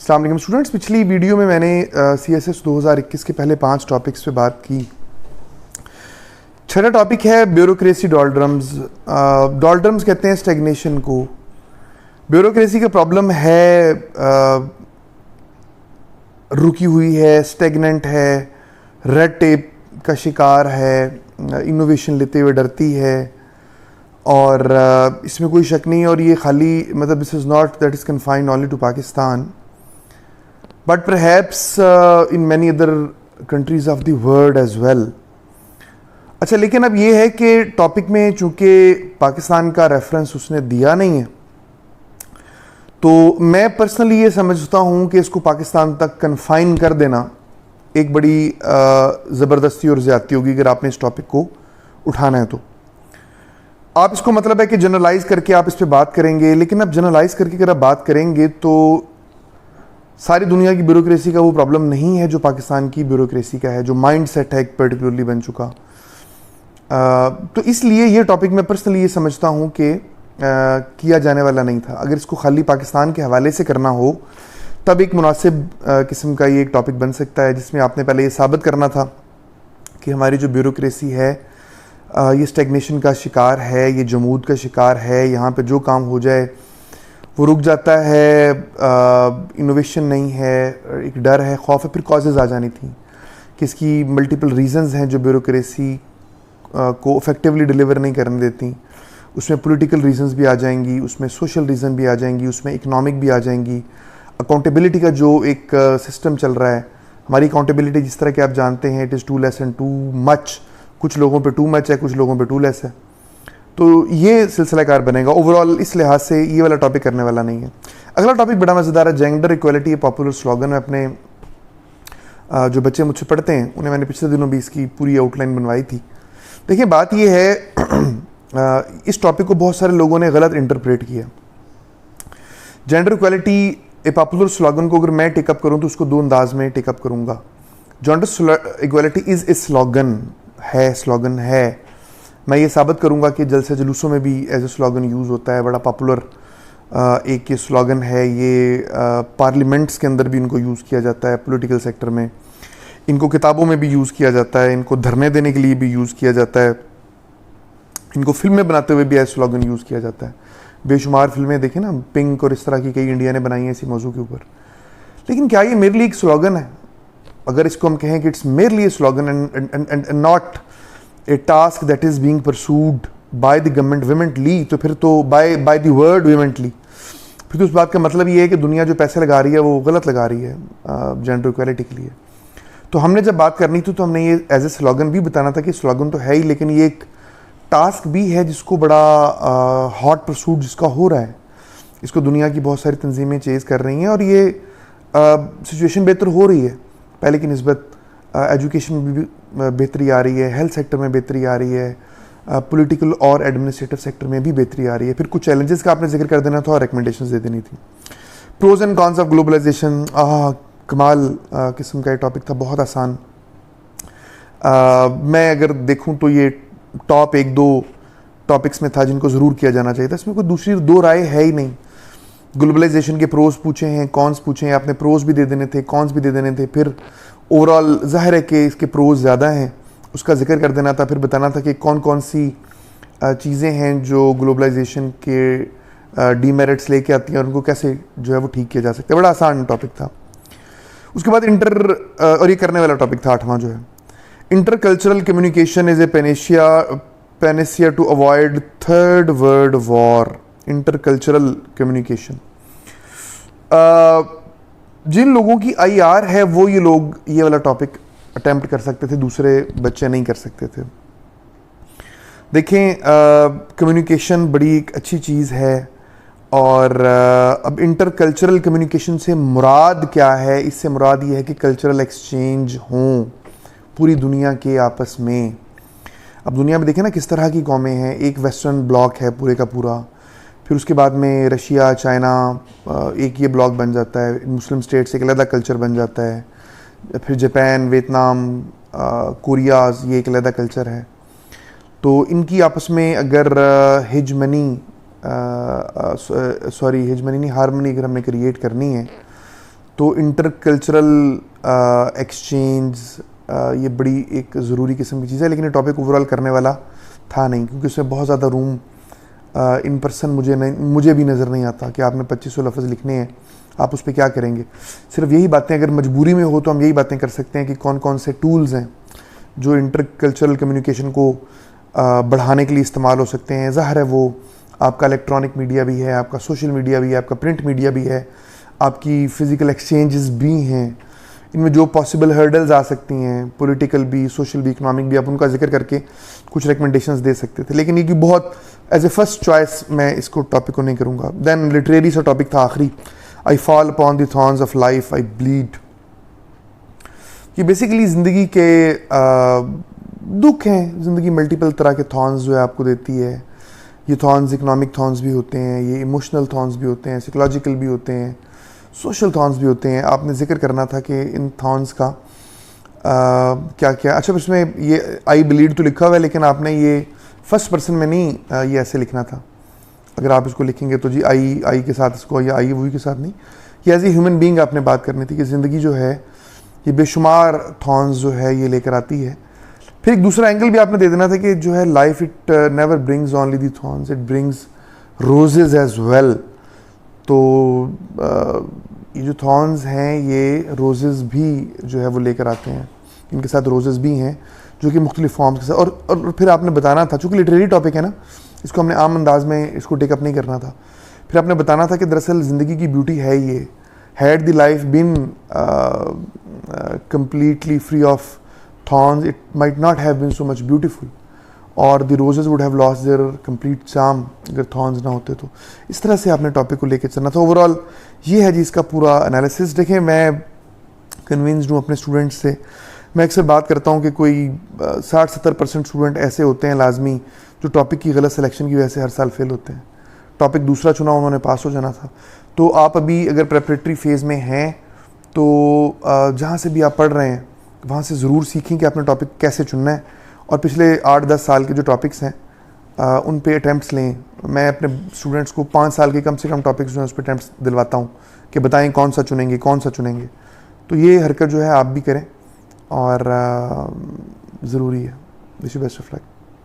अस्सलाम वालेकुम स्टूडेंट्स। पिछली वीडियो में मैंने CSS 2021 के पहले 5 टॉपिक्स पे बात की। छठा टॉपिक है ब्यूरोक्रेसी डॉल्ड्रम्स। डॉल्ड्रम्स कहते हैं स्टैग्नेशन को। ब्यूरोक्रेसी का प्रॉब्लम है, रुकी हुई है, स्टैग्नेंट है, रेड टेप का शिकार है, इनोवेशन लेते हुए डरती है और इसमें कोई शक नहीं। और ये खाली this is not that is confined only to Pakistan but perhaps in many other countries of the world as well। अच्छा, लेकिन अब ये है कि टॉपिक में चूंकि पाकिस्तान का रेफरेंस उसने दिया नहीं है, तो मैं पर्सनली ये समझता हूँ कि इसको पाकिस्तान तक कन्फाइन कर देना एक बड़ी ज़बरदस्ती और ज़्यादती होगी अगर आपने इस टॉपिक को उठाना है। तो आप इसको है कि जनरलाइज करके आप इस पर बात करेंगे, लेकिन अब जनरलाइज करके अगर आप बात करेंगे तो सारी दुनिया की ब्यूरोक्रेसी का वो प्रॉब्लम नहीं है जो पाकिस्तान की ब्यूरोक्रेसी का है, जो माइंड सेट है एक पर्टिकुलरली बन चुका। तो इसलिए ये टॉपिक मैं पर्सनली ये समझता हूँ कि किया जाने वाला नहीं था। अगर इसको खाली पाकिस्तान के हवाले से करना हो तब एक मुनासिब किस्म का ये एक टॉपिक बन सकता है, जिसमें आपने पहले ये साबित करना था कि हमारी जो ब्यूरोक्रेसी है ये स्टैग्नेशन का शिकार है, ये जमूद का शिकार है। यहाँ पे जो काम हो जाए वो रुक जाता है, इनोवेशन नहीं है, एक डर है, खौफ है। फिर कॉजेज़ आ जानी थी कि इसकी मल्टीपल रीजंस हैं जो ब्यूरोक्रेसी को इफेक्टिवली डिलीवर नहीं करने देती। उसमें पॉलिटिकल रीजंस भी आ जाएंगी, उसमें सोशल रीज़न भी आ जाएंगी, उसमें इकोनॉमिक भी आ जाएंगी। अकाउंटेबिलिटी का जो एक सिस्टम चल रहा है, हमारी अकाउंटेबिलिटी जिस तरह के आप जानते हैं, it is too less and too much. कुछ लोगों पे टू मच है, कुछ लोगों पे टू लेस है। तो ये सिलसिला कार बनेगा ओवरऑल। इस लिहाज से ये वाला टॉपिक करने वाला नहीं है। अगला टॉपिक बड़ा मज़ेदार है, जेंडर इक्वलिटी। पॉपुलर स्लोगन में अपने जो बच्चे मुझसे पढ़ते हैं उन्हें मैंने पिछले दिनों भी इसकी पूरी आउटलाइन बनवाई थी। देखिए, बात ये है इस टॉपिक को बहुत सारे लोगों ने गलत इंटरप्रेट किया। जेंडर इक्वलिटी ए पॉपुलर स्लोगन को अगर मैं टेकअप करूँ तो उसको दो अंदाज में टेकअप करूँगा। Gender equality is a slogan है। मैं ये साबित करूंगा कि जलसे जुलूसों में भी एज ए स्लोगन यूज़ होता है। बड़ा पॉपुलर एक ये स्लोगन है। ये पार्लियामेंट्स के अंदर भी इनको यूज़ किया जाता है, पॉलिटिकल सेक्टर में। इनको किताबों में भी यूज़ किया जाता है, इनको धरने देने के लिए भी यूज़ किया जाता है, इनको फिल्में बनाते हुए भी एज स्लोगन यूज़ किया जाता है। बेशुमार फिल्में देखें ना, पिंक और इस तरह की कई इंडिया ने बनाई हैं इसी मौजू के ऊपर। लेकिन क्या ये मेरे लिए एक स्लोगन है? अगर इसको हम कहें कि it's merely A slogan and not a task that is being pursued by the government vehemently, तो फिर तो बाय द वर्ड वेमेंटली, फिर तो उस बात का मतलब ये है कि दुनिया जो पैसे लगा रही है वो गलत लगा रही है जेंडर इक्वालिटी के लिए। तो हमने जब बात करनी थी तो हमने ये एज ए स्लोगन भी बताना था कि स्लोगन तो है ही, लेकिन ये एक टास्क भी है जिसको बड़ा हॉट परसूट जिसका हो रहा है। इसको दुनिया की बहुत सारी तंजीमें चेज़ कर रही हैं और ये सिचुएशन बेहतर हो रही है पहले की निस्बत। एजुकेशन में भी बेहतरी आ रही है, हेल्थ सेक्टर में बेहतरी आ रही है, पॉलिटिकल और एडमिनिस्ट्रेटिव सेक्टर में भी बेहतरी आ रही है। फिर कुछ चैलेंजेस का आपने जिक्र कर देना था और रिकमेंडेशंस दे देनी थी। Pros and cons of globalization, कमाल किस्म का ये टॉपिक था, बहुत आसान। मैं अगर देखूं तो ये टॉप 1-2 टॉपिक्स में था जिनको ज़रूर किया जाना चाहिए था। इसमें कोई दूसरी दो राय है ही नहीं। ग्लोबलाइजेशन के प्रोज पूछे हैं, कॉन्स पूछे हैं, आपने प्रोज भी दे देने थे, कॉन्स भी दे देने थे। फिर ओवरऑल ज़ाहिर है कि इसके प्रोज ज़्यादा हैं, उसका जिक्र कर देना था। फिर बताना था कि कौन कौन सी चीज़ें हैं जो ग्लोबलाइजेशन के डीमेरिट्स लेके आती हैं और उनको कैसे जो है वो ठीक किया जा सकता है। बड़ा आसान टॉपिक था। उसके बाद और ये करने वाला टॉपिक था 8वां जो है, intercultural communication is a panacea to avoid third world war. Intercultural communication, जिन लोगों की IR है वो ये लोग ये वाला टॉपिक अटेम्प्ट कर सकते थे, दूसरे बच्चे नहीं कर सकते थे। देखें, कम्युनिकेशन बड़ी एक अच्छी चीज़ है और अब इंटर कल्चरल कम्युनिकेशन से मुराद क्या है? इससे मुराद ये है कि कल्चरल एक्सचेंज हों पूरी दुनिया के आपस में। अब दुनिया में देखें ना किस तरह की कौमें हैं। एक वेस्टर्न ब्लॉक है पूरे का पूरा, फिर उसके बाद में रशिया, चाइना, एक ये ब्लॉक बन जाता है, मुस्लिम स्टेट्स एक अलग कल्चर बन जाता है, फिर जापान, वियतनाम, कोरियाज़, ये एक अलग कल्चर है। तो इनकी आपस में अगर हारमनी नहीं, हारमनी अगर हमने क्रिएट करनी है तो इंटरकल्चरल एक्सचेंज ये बड़ी एक ज़रूरी किस्म की चीज़ है, लेकिन ये टॉपिक ओवरऑल करने वाला था नहीं, क्योंकि उसमें बहुत ज़्यादा रूम इन पर्सन मुझे भी नज़र नहीं आता कि आपने 2500 लफ्ज़ लिखने हैं, आप उस पर क्या करेंगे। सिर्फ यही बातें अगर मजबूरी में हो तो हम यही बातें कर सकते हैं कि कौन कौन से टूल्स हैं जो इंटरकल्चरल कम्युनिकेशन को बढ़ाने के लिए इस्तेमाल हो सकते हैं। ज़ाहिर है वो आपका इलेक्ट्रॉनिक मीडिया भी है, आपका सोशल मीडिया भी है, आपका प्रिंट मीडिया भी है, आपकी फ़िज़िकल एक्सचेंजेस भी हैं। इनमें जो पॉसिबल हर्डल्स आ सकती हैं, पॉलिटिकल भी, सोशल भी, इकोनॉमिक भी, आप उनका जिक्र करके कुछ रिकमेंडेशंस दे सकते थे, लेकिन ये कि बहुत एज ए फर्स्ट चॉइस मैं इसको टॉपिक को नहीं करूँगा। देन लिटरेरी सा टॉपिक था आखिरी, I fall upon the thorns of life, I bleed. ये बेसिकली ज़िंदगी के दुख हैं। ज़िंदगी मल्टीपल तरह के थॉर्न्स जो है आपको देती है। ये थॉर्न्स इकोनॉमिक थॉर्न्स भी होते हैं, ये इमोशनल थॉर्न्स भी होते हैं, साइकोलॉजिकल भी होते हैं, सोशल थॉर्न्स भी होते हैं। आपने जिक्र करना था कि इन थॉर्न्स का क्या क्या। अच्छा, इसमें ये आई ब्लीड तो लिखा हुआ है, लेकिन आपने ये फर्स्ट पर्सन में नहीं ये ऐसे लिखना था। अगर आप इसको लिखेंगे तो जी आई के साथ इसको, या आई वही के साथ नहीं, ये एज ए ह्यूमन बीइंग आपने बात करनी थी कि ज़िंदगी जो है ये बेशुमार थॉर्न्स जो है ये लेकर आती है। फिर एक दूसरा एंगल भी आपने दे देना था कि जो है life it never brings only the thorns, it brings roses as well. तो ये जो थॉर्न्स हैं ये रोजेज़ भी जो है वो लेकर आते हैं, इनके साथ रोजेज़ भी हैं जो कि मुख्तलिफ फॉर्म्स के साथ। और फिर आपने बताना था, चूँकि लिटरेरी टॉपिक है ना, इसको हमने आम अंदाज में इसको टेकअप नहीं करना था। फिर आपने बताना था कि दरअसल ज़िंदगी की ब्यूटी है ये, had the life been completely free of thorns, it might not have been so much beautiful, और the roses would have lost their complete charm अगर thorns ना होते तो। इस तरह से आपने टॉपिक को लेकर चलना था। ओवरऑल ये है जी इसका पूरा एनालिसिस। देखें, मैं कन्विंस्ड हूँ अपने स्टूडेंट्स से। मैं अक्सर बात करता हूँ कि कोई 60-70% स्टूडेंट ऐसे होते हैं लाजमी जो टॉपिक की गलत सिलेक्शन की वजह से हर साल फेल होते हैं। टॉपिक दूसरा चुना, उन्होंने पास हो जाना था। तो आप अभी अगर प्रेपरेटरी फेज़ में हैं तो जहाँ से भी आप पढ़ रहे हैं वहाँ से ज़रूर सीखें कि आपने टॉपिक कैसे चुनना है, और पिछले 8-10 साल के जो टॉपिक्स हैं उन पे अटैम्प्ट्स लें। मैं अपने स्टूडेंट्स को 5 साल के कम से कम टॉपिक्स जो हैं उस पर अटैम्प्ट्स दिलवाता हूँ कि बताएं कौन सा चुनेंगे, कौन सा चुनेंगे। तो ये हरकत जो है आप भी करें और ज़रूरी है। Wish you best of luck.